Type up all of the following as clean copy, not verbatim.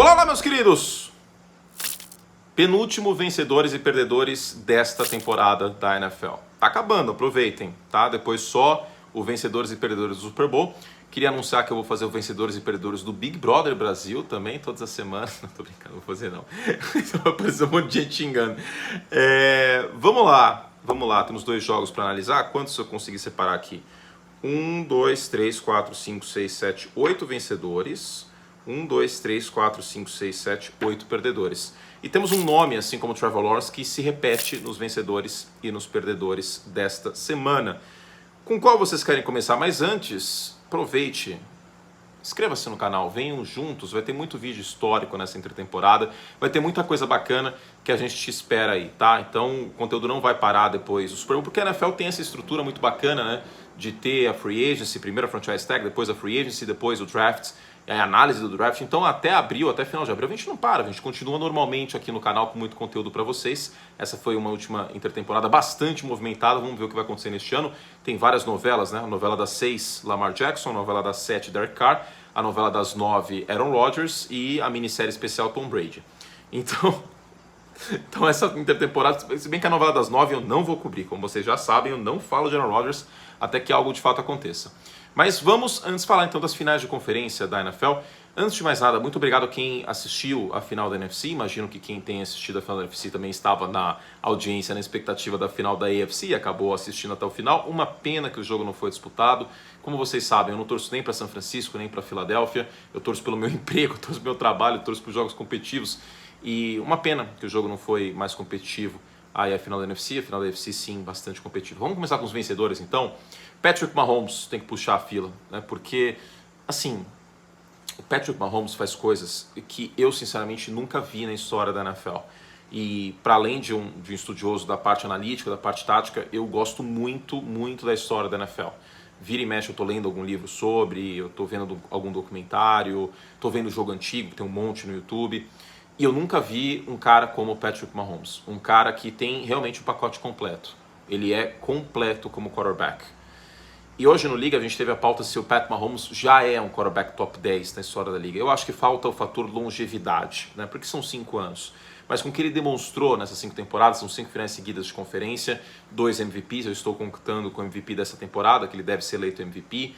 Olá, meus queridos! Penúltimo vencedores e perdedores desta temporada da NFL. Tá acabando, aproveitem, tá? Depois só o vencedores e perdedores do Super Bowl. Queria anunciar que eu vou fazer o vencedores e perdedores do Big Brother Brasil também, todas as semanas. Não tô brincando, não vou fazer não. Vai aparecer um monte de gente xingando. Vamos lá. Temos 2 jogos para analisar. Quantos eu consegui separar aqui? 1, 2, 3, 4, 5, 6, 7, 8 vencedores. 1, 2, 3, 4, 5, 6, 7, 8 perdedores. E temos um nome, assim como o Trevor Lawrence, que se repete nos vencedores e nos perdedores desta semana. Com qual vocês querem começar? Mas antes, aproveite, inscreva-se no canal, venham juntos, vai ter muito vídeo histórico nessa intertemporada, vai ter muita coisa bacana que a gente te espera aí, tá? Então o conteúdo não vai parar depois do Super Bowl, porque a NFL tem essa estrutura muito bacana, né? De ter a Free Agency, primeiro a Franchise Tag, depois a Free Agency, depois o Draft, a análise do draft. Então até abril, até final de abril, a gente não para, a gente continua normalmente aqui no canal com muito conteúdo para vocês. Essa foi uma última intertemporada bastante movimentada, vamos ver o que vai acontecer neste ano. Tem várias novelas, né? A novela das 6, Lamar Jackson, a novela das 7, Derek Carr, a novela das 9, Aaron Rodgers e a minissérie especial Tom Brady. Então essa intertemporada, se bem que a novela das 9 eu não vou cobrir, como vocês já sabem, eu não falo de Aaron Rodgers até que algo de fato aconteça. Mas vamos antes falar então das finais de conferência da NFL. Antes de mais nada, muito obrigado a quem assistiu a final da NFC. Imagino que quem tem assistido a final da NFC também estava na audiência, na expectativa da final da AFC e acabou assistindo até o final. Uma pena que o jogo não foi disputado. Como vocês sabem, eu não torço nem para São Francisco, nem para Filadélfia. Eu torço pelo meu emprego, eu torço pelo meu trabalho, eu torço para os jogos competitivos. E uma pena que o jogo não foi mais competitivo. Aí a final da NFC, a final da AFC sim, bastante competitivo. Vamos começar com os vencedores então. Patrick Mahomes tem que puxar a fila, né? Porque, assim, o Patrick Mahomes faz coisas que eu, sinceramente, nunca vi na história da NFL. E, para além de um estudioso da parte analítica, da parte tática, eu gosto muito, muito da história da NFL. Vira e mexe, eu tô lendo algum livro sobre, eu tô vendo algum documentário, tô vendo jogo antigo, tem um monte no YouTube. E eu nunca vi um cara como o Patrick Mahomes. Um cara que tem realmente o pacote completo. Ele é completo como quarterback. E hoje no Liga a gente teve a pauta se o Pat Mahomes já é um quarterback top 10 na história da Liga. Eu acho que falta o fator longevidade, né? Porque são 5 anos. Mas com o que ele demonstrou nessas 5 temporadas, são 5 finais seguidas de conferência, 2 MVPs, eu estou contando com o MVP dessa temporada, que ele deve ser eleito MVP,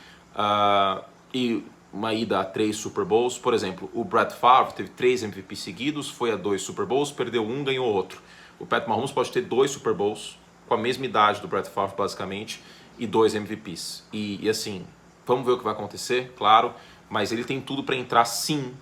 e uma ida a 3 Super Bowls. Por exemplo, o Brett Favre teve 3 MVPs seguidos, foi a 2 Super Bowls, perdeu um, ganhou outro. O Pat Mahomes pode ter 2 Super Bowls, com a mesma idade do Brett Favre basicamente, e 2 MVPs. E assim, vamos ver o que vai acontecer, claro, mas ele tem tudo para entrar sim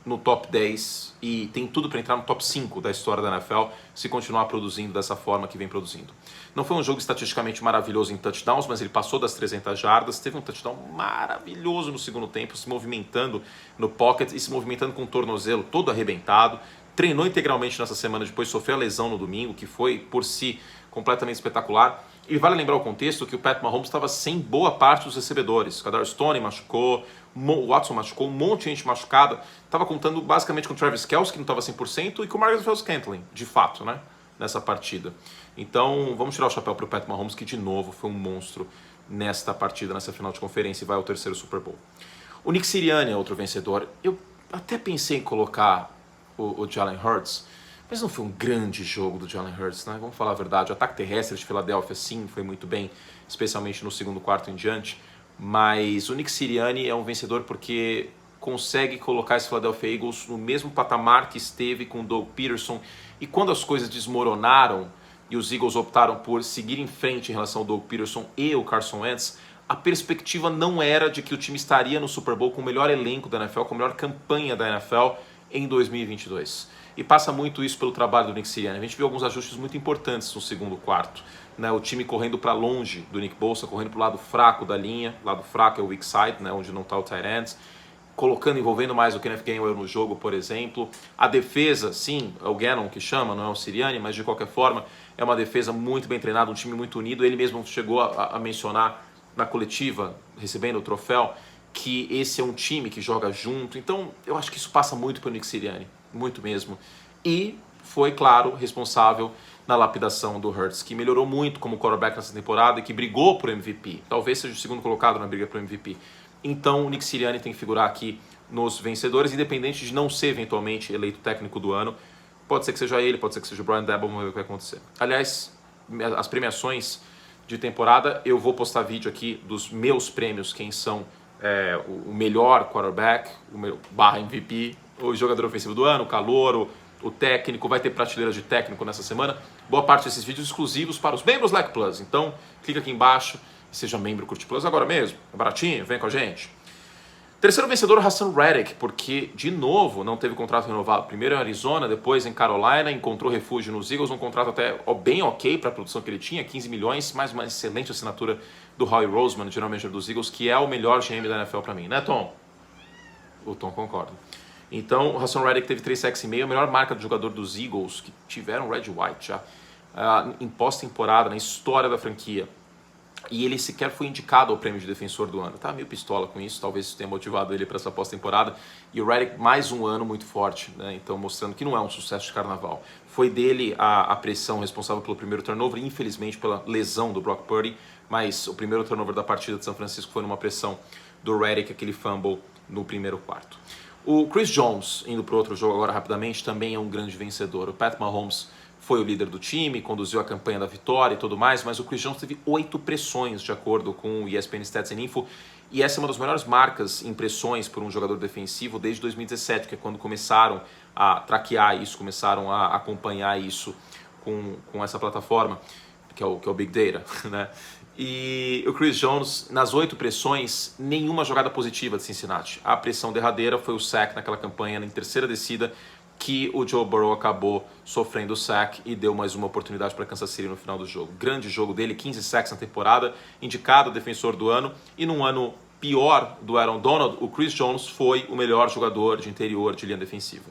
no top 10 e tem tudo para entrar no top 5 da história da NFL se continuar produzindo dessa forma que vem produzindo. Não foi um jogo estatisticamente maravilhoso em touchdowns, mas ele passou das 300 jardas, teve um touchdown maravilhoso no segundo tempo, se movimentando no pocket e se movimentando com o tornozelo todo arrebentado. Treinou integralmente nessa semana, depois sofreu a lesão no domingo, que foi por si completamente espetacular. E vale lembrar o contexto que o Pat Mahomes estava sem boa parte dos recebedores. O Kadarius Toney machucou, o Watson machucou, um monte de gente machucada. Estava contando basicamente com o Travis Kelce, que não estava 100%, e com o Marcus Valdes-Scantling, de fato, né? Nessa partida. Então, vamos tirar o chapéu para o Pat Mahomes, que de novo foi um monstro nesta partida, nessa final de conferência, e vai ao 3º Super Bowl. O Nick Sirianni é outro vencedor. Eu até pensei em colocar o Jalen Hurts, mas não foi um grande jogo do Jalen Hurts, né? Vamos falar a verdade. O ataque terrestre de Filadélfia, sim, foi muito bem, especialmente no segundo quarto em diante. Mas o Nick Sirianni é um vencedor porque consegue colocar esse Philadelphia Eagles no mesmo patamar que esteve com o Doug Peterson. E quando as coisas desmoronaram e os Eagles optaram por seguir em frente em relação ao Doug Peterson e o Carson Wentz, a perspectiva não era de que o time estaria no Super Bowl com o melhor elenco da NFL, com a melhor campanha da NFL em 2022. E passa muito isso pelo trabalho do Nick Sirianni. A gente viu alguns ajustes muito importantes no segundo quarto, né? O time correndo para longe do Nick Bosa, correndo para o lado fraco da linha. O lado fraco é o weak side, né? Onde não está o tight end. Envolvendo mais o Kenneth Gainwell no jogo, por exemplo. A defesa, sim, é o Gannon que chama, não é o Sirianni, mas de qualquer forma é uma defesa muito bem treinada, um time muito unido. Ele mesmo chegou a mencionar na coletiva, recebendo o troféu, que esse é um time que joga junto. Então eu acho que isso passa muito pelo Nick Sirianni, muito mesmo. E foi, claro, responsável na lapidação do Hurts, que melhorou muito como quarterback nessa temporada e que brigou por MVP. Talvez seja o segundo colocado na briga por MVP. Então o Nick Sirianni tem que figurar aqui nos vencedores, independente de não ser eventualmente eleito técnico do ano. Pode ser que seja ele, pode ser que seja o Brian Daboll, vamos ver o que vai acontecer. Aliás, as premiações de temporada, eu vou postar vídeo aqui dos meus prêmios, quem são o melhor quarterback, o meu barra MVP, o jogador ofensivo do ano, o calouro, o técnico, vai ter prateleira de técnico nessa semana. Boa parte desses vídeos exclusivos para os membros Lec Plus. Então, clica aqui embaixo e seja membro Curte Plus agora mesmo. É baratinho, vem com a gente. Terceiro vencedor, Haason Reddick, porque, de novo, não teve contrato renovado. Primeiro em Arizona, depois em Carolina, encontrou refúgio nos Eagles, um contrato até bem ok para a produção que ele tinha, 15 milhões, mais uma excelente assinatura do Howie Roseman, general manager dos Eagles, que é o melhor GM da NFL para mim, né, Tom? O Tom concorda. Então, o Haason Reddick teve 3 sacks e meio, a melhor marca do jogador dos Eagles, que tiveram Red White já, em pós-temporada, na história da franquia. E ele sequer foi indicado ao prêmio de defensor do ano. Tá meio pistola com isso, talvez isso tenha motivado ele para essa pós-temporada. E o Reddick mais um ano muito forte, né? Então mostrando que não é um sucesso de carnaval. Foi dele a pressão responsável pelo primeiro turnover, infelizmente pela lesão do Brock Purdy, mas o primeiro turnover da partida de São Francisco foi numa pressão do Reddick, aquele fumble no primeiro quarto. O Chris Jones, indo para outro jogo agora rapidamente, também é um grande vencedor. O Pat Mahomes foi o líder do time, conduziu a campanha da vitória e tudo mais, mas o Chris Jones teve 8 pressões, de acordo com o ESPN Stats and Info, e essa é uma das melhores marcas em pressões por um jogador defensivo desde 2017, que é quando começaram a traquear isso, começaram a acompanhar isso com essa plataforma, que é o Big Data, né? E o Chris Jones, nas 8 pressões, nenhuma jogada positiva de Cincinnati. A pressão derradeira foi o sack naquela campanha, em terceira descida, que o Joe Burrow acabou sofrendo o sack e deu mais uma oportunidade para Kansas City no final do jogo. Grande jogo dele, 15 sacks na temporada, indicado defensor do ano, e num ano pior do Aaron Donald, o Chris Jones foi o melhor jogador de interior de linha defensiva.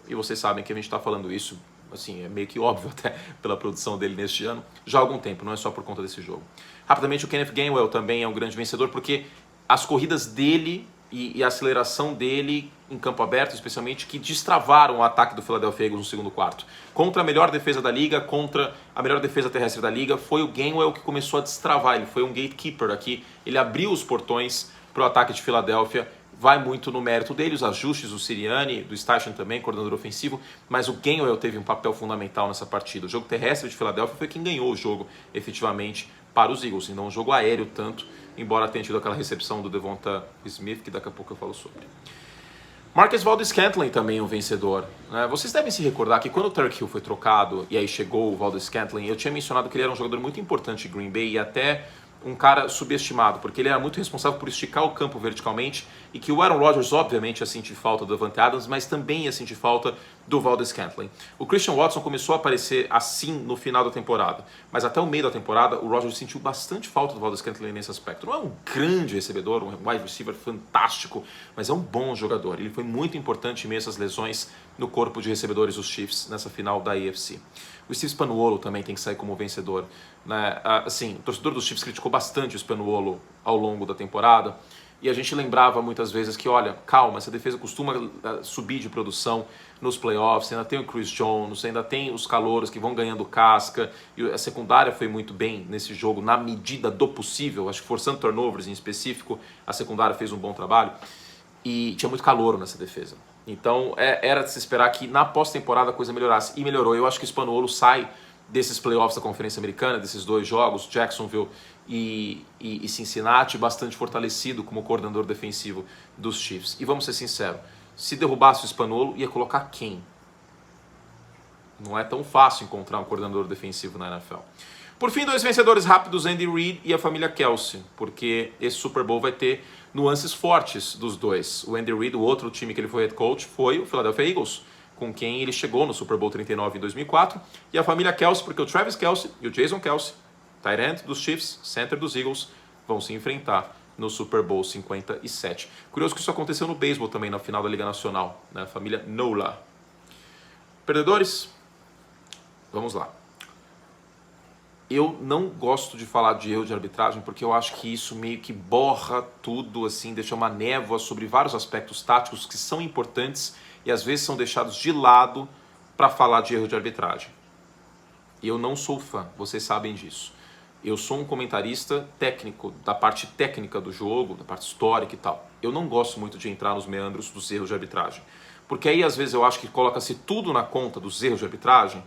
E vocês sabem que a gente está falando isso, assim, é meio que óbvio até pela produção dele neste ano, já há algum tempo, não é só por conta desse jogo. Rapidamente, o Kenneth Gainwell também é um grande vencedor, porque as corridas dele e a aceleração dele em campo aberto, especialmente, que destravaram o ataque do Philadelphia Eagles no segundo quarto. Contra a melhor defesa da liga, contra a melhor defesa terrestre da liga, foi o Gainwell que começou a destravar, ele foi um gatekeeper aqui, ele abriu os portões para o ataque de Filadélfia, vai muito no mérito dele, os ajustes do Sirianni, do Steichen também, coordenador ofensivo, mas o Gainwell teve um papel fundamental nessa partida. O jogo terrestre de Filadélfia foi quem ganhou o jogo, efetivamente, para os Eagles, e não um jogo aéreo tanto, embora tenha tido aquela recepção do Devonta Smith, que daqui a pouco eu falo sobre. Marquez Valdes-Scantling também é um vencedor. Vocês devem se recordar que quando o Tyreek Hill foi trocado e aí chegou o Valdes-Scantling, eu tinha mencionado que ele era um jogador muito importante de Green Bay e até um cara subestimado, porque ele era muito responsável por esticar o campo verticalmente e que o Aaron Rodgers obviamente ia sentir falta do Davante Adams, mas também ia sentir falta do Valdes-Scantling. O Christian Watson começou a aparecer assim no final da temporada, mas até o meio da temporada o Rodgers sentiu bastante falta do Valdes-Scantling nesse aspecto. Não é um grande recebedor, um wide receiver fantástico, mas é um bom jogador. Ele foi muito importante em meio a essas lesões no corpo de recebedores dos Chiefs nessa final da AFC. O Steve Spagnuolo também tem que sair como vencedor, né? Assim, o torcedor dos Chiefs criticou bastante o Spagnuolo ao longo da temporada e a gente lembrava muitas vezes que, olha, calma, essa defesa costuma subir de produção nos playoffs, ainda tem o Chris Jones, ainda tem os calouros que vão ganhando casca, e a secundária foi muito bem nesse jogo, na medida do possível, acho que forçando turnovers em específico, a secundária fez um bom trabalho, e tinha muito calouro nessa defesa. Então era de se esperar que na pós-temporada a coisa melhorasse, e melhorou. Eu acho que o Spagnuolo sai desses playoffs da Conferência Americana, desses 2 jogos, Jacksonville e Cincinnati, bastante fortalecido como coordenador defensivo dos Chiefs. E vamos ser sinceros, se derrubasse o Spagnuolo, ia colocar quem? Não é tão fácil encontrar um coordenador defensivo na NFL. Por fim, 2 vencedores rápidos, Andy Reid e a família Kelce, porque esse Super Bowl vai ter nuances fortes dos dois. O Andy Reid, o outro time que ele foi head coach, foi o Philadelphia Eagles, com quem ele chegou no Super Bowl 39 em 2004, e a família Kelce, porque o Travis Kelce e o Jason Kelce, tight end dos Chiefs, center dos Eagles, vão se enfrentar no Super Bowl 57. Curioso que isso aconteceu no beisebol também, na final da Liga Nacional, né? A família Nola. Perdedores? Vamos lá. Eu não gosto de falar de erro de arbitragem porque eu acho que isso meio que borra tudo, assim, deixa uma névoa sobre vários aspectos táticos que são importantes e às vezes são deixados de lado para falar de erro de arbitragem. E eu não sou fã, vocês sabem disso. Eu sou um comentarista técnico, da parte técnica do jogo, da parte histórica e tal. Eu não gosto muito de entrar nos meandros dos erros de arbitragem. Porque aí, às vezes, eu acho que coloca-se tudo na conta dos erros de arbitragem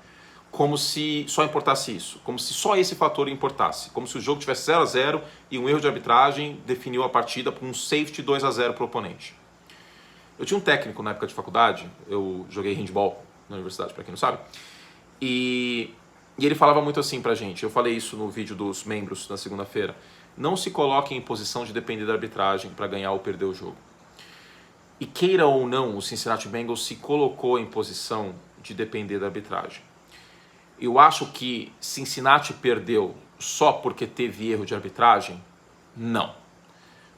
como se só importasse isso. Como se só esse fator importasse. Como se o jogo tivesse 0-0 e um erro de arbitragem definiu a partida por um safety 2-0 para o oponente. Eu tinha um técnico na época de faculdade, eu joguei handball na universidade, para quem não sabe, e ele falava muito assim pra gente, eu falei isso no vídeo dos membros na segunda-feira: não se coloque em posição de depender da arbitragem para ganhar ou perder o jogo. E queira ou não, o Cincinnati Bengals se colocou em posição de depender da arbitragem. Eu acho que Cincinnati perdeu só porque teve erro de arbitragem? Não.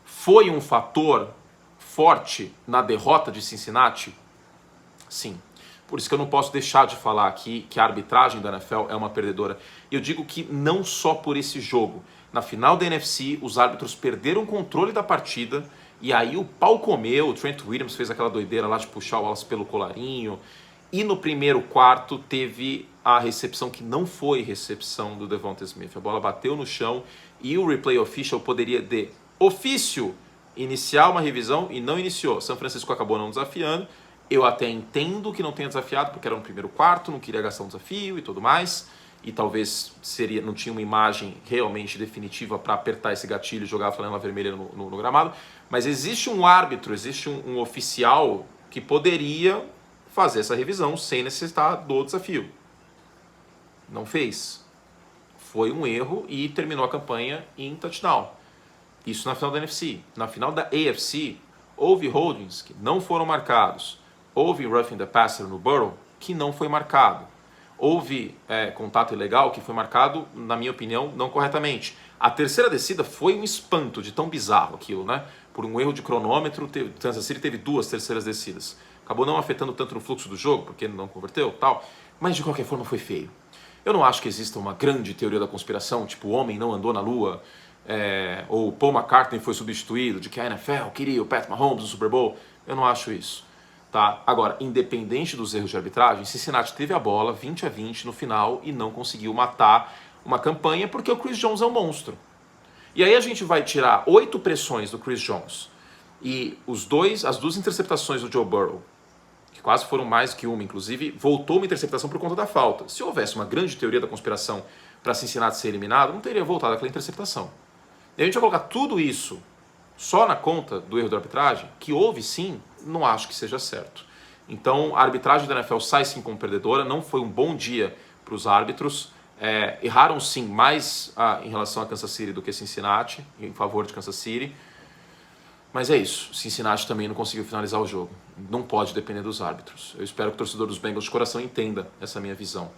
Foi um fator forte na derrota de Cincinnati? Sim. Por isso que eu não posso deixar de falar aqui que a arbitragem da NFL é uma perdedora. E eu digo que não só por esse jogo. Na final da NFC, os árbitros perderam o controle da partida e aí o pau comeu. O Trent Williams fez aquela doideira lá de puxar o Wallace pelo colarinho. E no primeiro quarto teve a recepção que não foi recepção do Devonta Smith. A bola bateu no chão e o replay official poderia, de ofício, iniciar uma revisão e não iniciou. São Francisco acabou não desafiando. Eu até entendo que não tenha desafiado, porque era no primeiro quarto, não queria gastar um desafio e tudo mais. E talvez não tinha uma imagem realmente definitiva para apertar esse gatilho e jogar a flanela vermelha no gramado. Mas existe um árbitro, existe um oficial que poderia fazer essa revisão sem necessitar do desafio. Não fez. Foi um erro e terminou a campanha em touchdown. Isso na final da NFC. Na final da AFC, houve holdings que não foram marcados. Houve roughing the passer no Burrow que não foi marcado. Houve contato ilegal que foi marcado, na minha opinião, não corretamente. A terceira descida foi um espanto de tão bizarro aquilo, né? Por um erro de cronômetro, Kansas City teve 2 terceiras descidas. Acabou não afetando tanto no fluxo do jogo, porque não converteu tal. Mas de qualquer forma foi feio. Eu não acho que exista uma grande teoria da conspiração, tipo o homem não andou na lua, ou Paul McCartney foi substituído, de que a NFL queria o Pat Mahomes no Super Bowl. Eu não acho isso. Tá? Agora, independente dos erros de arbitragem, Cincinnati teve a bola 20-20 no final e não conseguiu matar uma campanha porque o Chris Jones é um monstro. E aí a gente vai tirar 8 pressões do Chris Jones e as 2 interceptações do Joe Burrow, que quase foram mais que uma, inclusive voltou uma interceptação por conta da falta. Se houvesse uma grande teoria da conspiração para Cincinnati ser eliminado, não teria voltado aquela interceptação. E a gente vai colocar tudo isso só na conta do erro da arbitragem, que houve sim, não acho que seja certo. Então a arbitragem da NFL sai sim como perdedora, não foi um bom dia para os árbitros, erraram sim mais em relação a Kansas City do que Cincinnati, em favor de Kansas City, mas é isso, Cincinnati também não conseguiu finalizar o jogo, não pode depender dos árbitros. Eu espero que o torcedor dos Bengals de coração entenda essa minha visão.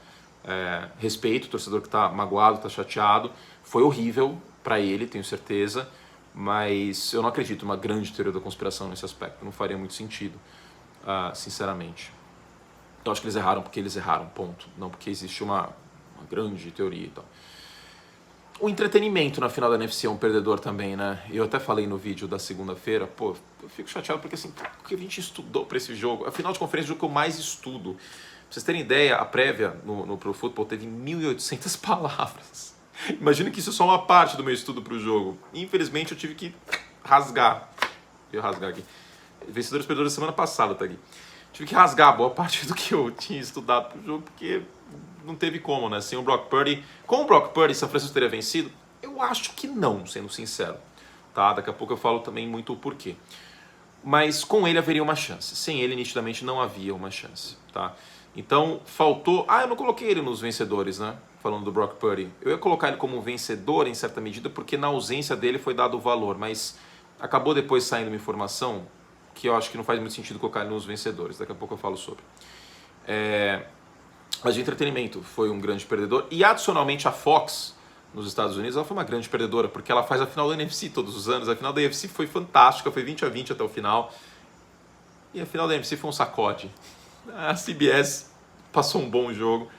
Respeito o torcedor que está magoado, está chateado, foi horrível para ele, tenho certeza, mas eu não acredito numa grande teoria da conspiração nesse aspecto, não faria muito sentido, sinceramente. Eu acho que eles erraram porque eles erraram, ponto, não porque existe uma grande teoria e tal. O entretenimento na final da NFC é um perdedor também, né? Eu até falei no vídeo da segunda-feira, pô, eu fico chateado porque assim, porque a gente estudou para esse jogo, a final de conferência é o jogo que eu mais estudo. Pra vocês terem ideia, a prévia no Pro Football teve 1.800 palavras. Imagina que isso é só uma parte do meu estudo para o jogo. Infelizmente eu tive que rasgar. Deixa eu rasgar aqui. Vencedores e perdedores da semana passada, tá aqui. Tive que rasgar boa parte do que eu tinha estudado para o jogo, porque não teve como, né? Sem o Brock Purdy. Com o Brock Purdy, São Francisco teria vencido? Eu acho que não, sendo sincero. Tá? Daqui a pouco eu falo também muito o porquê. Mas com ele haveria uma chance. Sem ele, nitidamente, não havia uma chance. Tá? Então, faltou... eu não coloquei ele nos vencedores, né? Falando do Brock Purdy. Eu ia colocar ele como vencedor em certa medida, porque na ausência dele foi dado o valor. Mas acabou depois saindo uma informação que eu acho que não faz muito sentido colocar ele nos vencedores. Daqui a pouco eu falo sobre. Mas de entretenimento foi um grande perdedor. E adicionalmente a Fox, nos Estados Unidos, ela foi uma grande perdedora, porque ela faz a final da NFC todos os anos. A final da NFC foi fantástica, foi 20-20 até o final. E a final da NFC foi um sacode. A CBS passou um bom jogo.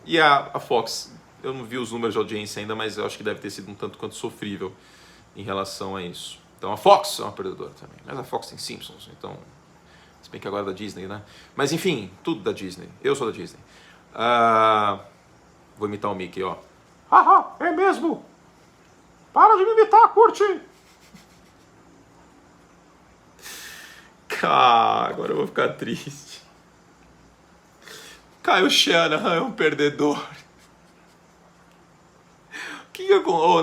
E a Fox, eu não vi os números de audiência ainda, mas eu acho que deve ter sido um tanto quanto sofrível em relação a isso. Então a Fox é uma perdedora também. Mas a Fox tem Simpsons, então... Se bem que agora é da Disney, né? Mas enfim, tudo da Disney. Eu sou da Disney. Vou imitar o Mickey, ó. Haha, é mesmo? Para de me imitar, curte! Agora eu vou ficar triste. Kyle Shanahan é um perdedor.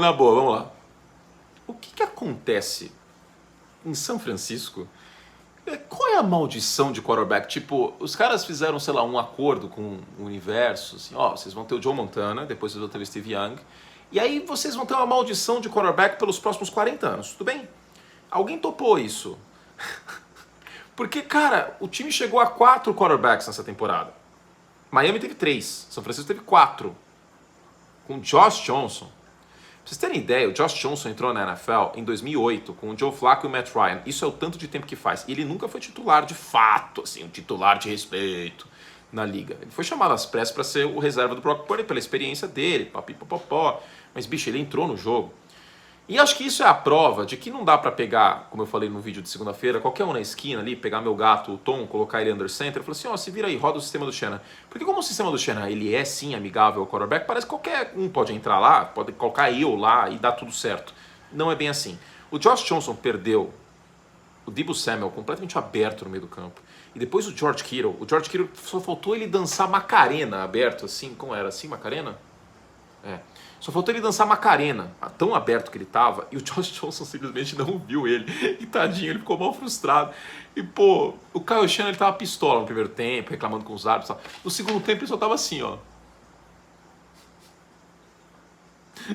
Na boa, vamos lá. O que acontece em São Francisco? Qual é a maldição de quarterback? Tipo, os caras fizeram, sei lá, um acordo com o universo, assim, ó, vocês vão ter o Joe Montana, depois vocês vão ter o Steve Young, e aí vocês vão ter uma maldição de quarterback pelos próximos 40 anos, tudo bem? Alguém topou isso? Porque, cara, o time chegou a 4 quarterbacks nessa temporada. Miami teve 3, São Francisco teve 4, com Josh Johnson. Pra vocês terem ideia, o Josh Johnson entrou na NFL em 2008 com o Joe Flacco e o Matt Ryan. Isso é o tanto de tempo que faz. E ele nunca foi titular de fato, assim, um titular de respeito na liga. Ele foi chamado às pressas para ser o reserva do Brock Purdy pela experiência dele, papipopopó. Mas, bicho, ele entrou no jogo. E acho que isso é a prova de que não dá para pegar, como eu falei no vídeo de segunda-feira, qualquer um na esquina ali, pegar meu gato, o Tom, colocar ele under center e falar assim, ó, se vira aí, roda o sistema do Shanahan. Porque como o sistema do Shanahan, ele é sim amigável ao quarterback, parece que qualquer um pode entrar lá, pode colocar eu lá e dar tudo certo. Não é bem assim. O Josh Johnson perdeu o Deebo Samuel completamente aberto no meio do campo. E depois o George Kittle só faltou ele dançar Macarena aberto, assim, como era? Assim, Macarena? É. Só faltou ele dançar Macarena, tão aberto que ele tava, e o Josh Johnson simplesmente não viu ele. E tadinho, ele ficou mal frustrado. E pô, o Kyle Shanahan, ele tava pistola no primeiro tempo, reclamando com os árbitros. No segundo tempo ele só tava assim, ó.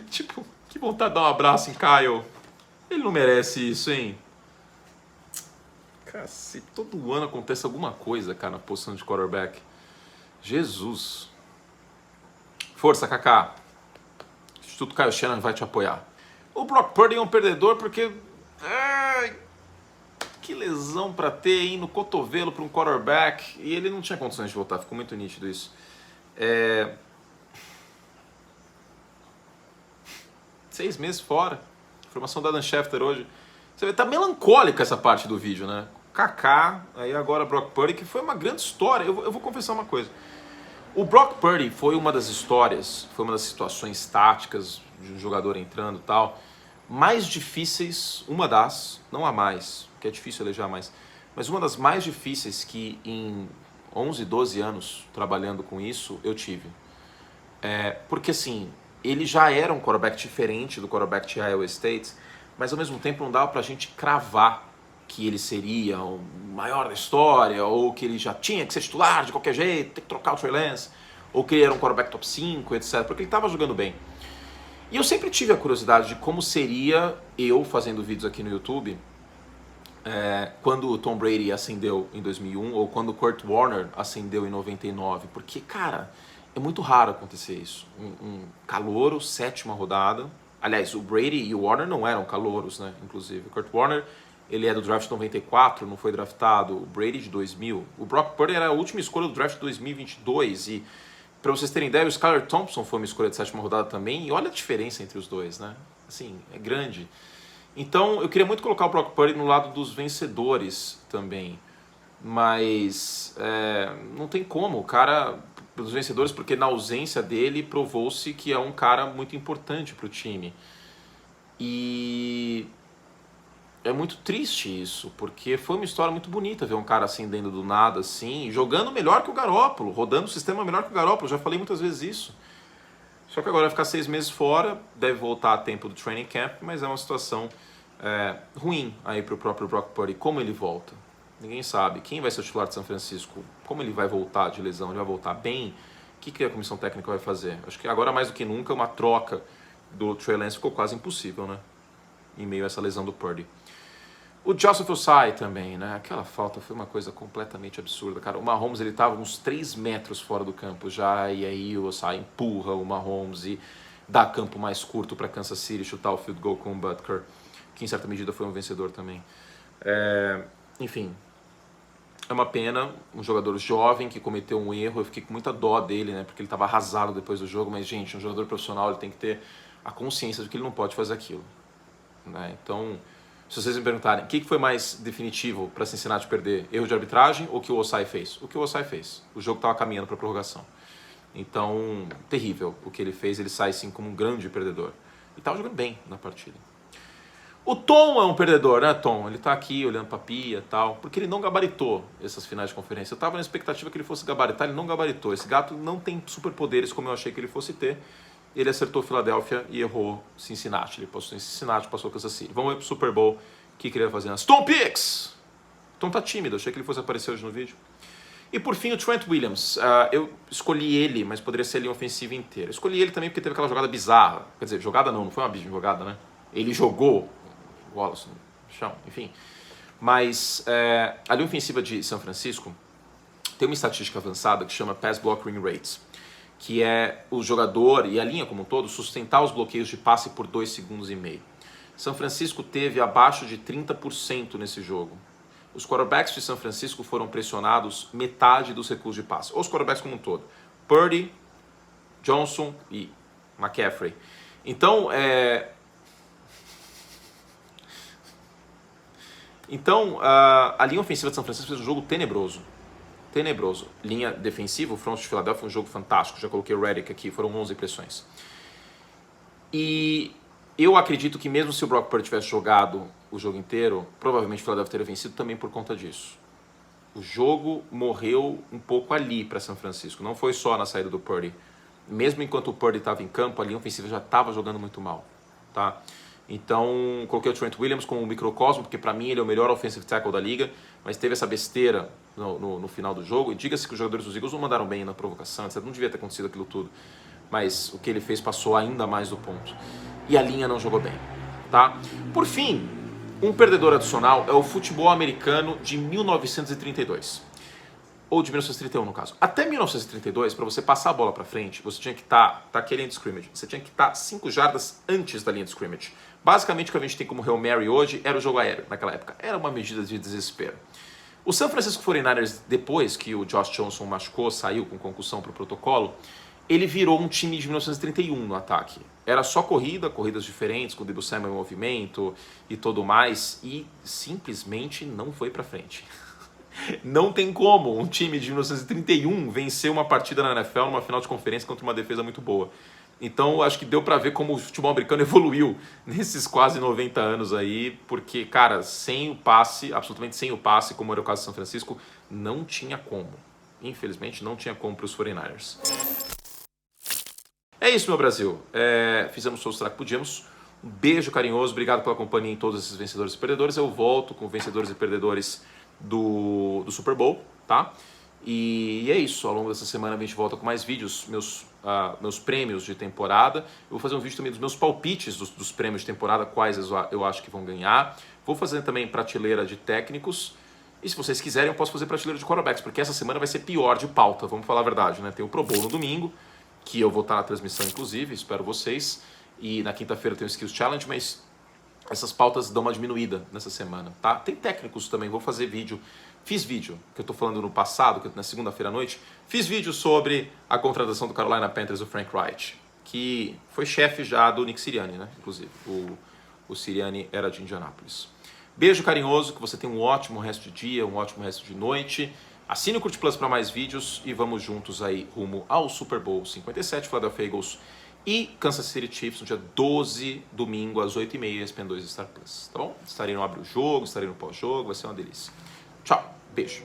Tipo, que vontade de dar um abraço em Kyle. Ele não merece isso, hein? Cacete, todo ano acontece alguma coisa, cara, na posição de quarterback. Jesus. Força, Kaká. Instituto Kyle Shanahan vai te apoiar. O Brock Purdy é um perdedor porque... Ai, que lesão pra ter, hein, no cotovelo para um quarterback. E ele não tinha condições de voltar, ficou muito nítido isso. 6 meses fora. Informação da Adam Schefter hoje. Você vê, tá melancólica essa parte do vídeo, né? Kaká, aí agora Brock Purdy, que foi uma grande história. Eu vou confessar uma coisa. O Brock Purdy foi uma das histórias, foi uma das situações táticas de um jogador entrando e tal, mais difíceis, uma das, não a mais, porque é difícil eleger a mais, mas uma das mais difíceis que em 11, 12 anos trabalhando com isso, eu tive. Porque assim, ele já era um quarterback diferente do quarterback de Iowa State, mas ao mesmo tempo não dava pra gente cravar que ele seria o maior da história, ou que ele já tinha que ser titular de qualquer jeito, ter que trocar o Trey Lance, ou que ele era um quarterback top 5, etc, porque ele estava jogando bem. E eu sempre tive a curiosidade de como seria eu fazendo vídeos aqui no YouTube quando o Tom Brady ascendeu em 2001, ou quando o Kurt Warner ascendeu em 99, porque, cara, é muito raro acontecer isso. Um calouro, 7ª rodada. Aliás, o Brady e o Warner não eram calouros, né, inclusive. O Kurt Warner... ele é do draft 94, não foi draftado. O Brady de 2000. O Brock Purdy era a última escolha do draft de 2022. E, para vocês terem ideia, o Skylar Thompson foi uma escolha de 7ª rodada também. E olha a diferença entre os dois, né? Assim, é grande. Então, eu queria muito colocar o Brock Purdy no lado dos vencedores também. Mas não tem como. O cara, dos vencedores, porque na ausência dele, provou-se que é um cara muito importante para o time. E... é muito triste isso, porque foi uma história muito bonita ver um cara ascendendo do nada, assim, jogando melhor que o Garoppolo, rodando o sistema melhor que o Garoppolo, já falei muitas vezes isso. Só que agora vai ficar 6 meses fora, deve voltar a tempo do training camp, mas é uma situação ruim aí para o próprio Brock Purdy. Como ele volta? Ninguém sabe. Quem vai ser o titular de São Francisco? Como ele vai voltar de lesão? Ele vai voltar bem? O que a comissão técnica vai fazer? Acho que agora mais do que nunca uma troca do Trey Lance ficou quase impossível, né? Em meio a essa lesão do Purdy. O Joseph Ossai também, né? Aquela falta foi uma coisa completamente absurda, cara. O Mahomes, ele tava uns 3 metros fora do campo já, e aí o Ossai empurra o Mahomes e dá campo mais curto para Kansas City chutar o field goal com o Butker, que em certa medida foi um vencedor também. Enfim, é uma pena, um jogador jovem que cometeu um erro, eu fiquei com muita dó dele, né? Porque ele tava arrasado depois do jogo, mas, gente, um jogador profissional, ele tem que ter a consciência de que ele não pode fazer aquilo, né? Então... se vocês me perguntarem, o que foi mais definitivo para Cincinnati perder? Erro de arbitragem ou o que o Ossai fez? O que o Ossai fez. O jogo estava caminhando para a prorrogação. Então, terrível o que ele fez. Ele sai, sim, como um grande perdedor. E estava jogando bem na partida. O Tom é um perdedor, né, Tom? Ele tá aqui olhando pra pia e tal, porque ele não gabaritou essas finais de conferência. Eu tava na expectativa que ele fosse gabaritar, ele não gabaritou. Esse gato não tem superpoderes como eu achei que ele fosse ter. Ele acertou Filadélfia e errou Cincinnati. Ele passou em Cincinnati, passou Kansas City. Vamos ver pro Super Bowl. O que ele vai fazer nas Tom Picks? Tom tá tímido, achei que ele fosse aparecer hoje no vídeo. E por fim o Trent Williams. Eu escolhi ele, mas poderia ser a linha ofensiva inteira. Eu escolhi ele também porque teve aquela jogada bizarra. Quer dizer, jogada não foi uma jogada, né? Ele jogou Wallace no chão, enfim. Mas a linha ofensiva de São Francisco tem uma estatística avançada que chama Pass Blocking Rates, que é o jogador e a linha como um todo sustentar os bloqueios de passe por 2,5 segundos. São Francisco teve abaixo de 30% nesse jogo. Os quarterbacks de São Francisco foram pressionados metade dos recursos de passe. Ou os quarterbacks como um todo. Purdy, Johnson e McCaffrey. Então, a linha ofensiva de São Francisco fez um jogo tenebroso. Tenebroso. Linha defensiva, o front de Filadélfia foi um jogo fantástico. Já coloquei o Redick aqui, foram 11 pressões. E eu acredito que mesmo se o Brock Purdy tivesse jogado o jogo inteiro, provavelmente o Philadelphia teria vencido também por conta disso. O jogo morreu um pouco ali para São Francisco. Não foi só na saída do Purdy. Mesmo enquanto o Purdy estava em campo, a linha ofensiva já estava jogando muito mal. Tá? Então, coloquei o Trent Williams como um microcosmo, porque para mim ele é o melhor offensive tackle da liga, mas teve essa besteira no final do jogo. E diga-se que os jogadores dos Eagles não mandaram bem na provocação, etc. Não devia ter acontecido aquilo tudo. Mas o que ele fez passou ainda mais do ponto. E a linha não jogou bem. Tá? Por fim, um perdedor adicional é o futebol americano de 1932. Ou de 1931, no caso. Até 1932, para você passar a bola para frente, você tinha que estar aqui a linha de scrimmage. Você tinha que estar 5 jardas antes da linha de scrimmage. Basicamente, o que a gente tem como Hail Mary hoje era o jogo aéreo, naquela época. Era uma medida de desespero. O San Francisco 49ers, depois que o Josh Johnson machucou, saiu com concussão para o protocolo, ele virou um time de 1931 no ataque. Era só corridas diferentes, com o Deebo Samuel em movimento e tudo mais, e simplesmente não foi para frente. Não tem como um time de 1931 vencer uma partida na NFL numa final de conferência contra uma defesa muito boa. Então, acho que deu pra ver como o futebol americano evoluiu nesses quase 90 anos aí, porque, cara, sem o passe, absolutamente sem o passe, como era o caso de São Francisco, não tinha como. Infelizmente, não tinha como para os 49ers. É isso, meu Brasil. Fizemos o que podíamos. Um beijo carinhoso, obrigado pela companhia em todos esses vencedores e perdedores. Eu volto com vencedores e perdedores do Super Bowl, tá? E é isso, ao longo dessa semana a gente volta com mais vídeos, meus prêmios de temporada. Eu vou fazer um vídeo também dos meus palpites dos prêmios de temporada, quais eu acho que vão ganhar. Vou fazer também prateleira de técnicos. E se vocês quiserem, eu posso fazer prateleira de quarterbacks, porque essa semana vai ser pior de pauta, vamos falar a verdade, né? Tem o Pro Bowl no domingo, que eu vou estar na transmissão inclusive, espero vocês. E na quinta-feira tem o Skills Challenge, mas essas pautas dão uma diminuída nessa semana, tá? Tem técnicos também, vou fazer vídeo. Fiz vídeo, que eu tô falando no passado, na segunda-feira à noite, fiz vídeo sobre a contratação do Carolina Panthers do Frank Reich, que foi chefe já do Nick Sirianni, né? Inclusive, o Sirianni era de Indianápolis. Beijo carinhoso, que você tenha um ótimo resto de dia, um ótimo resto de noite. Assine o Curte Plus para mais vídeos e vamos juntos aí rumo ao Super Bowl 57, Philadelphia Eagles e Kansas City Chiefs no dia 12, domingo, às 8h30, ESPN 2 Star Plus, tá bom? Estarei no Abre o Jogo, estarei no pós-jogo, vai ser uma delícia. Tchau, beijo.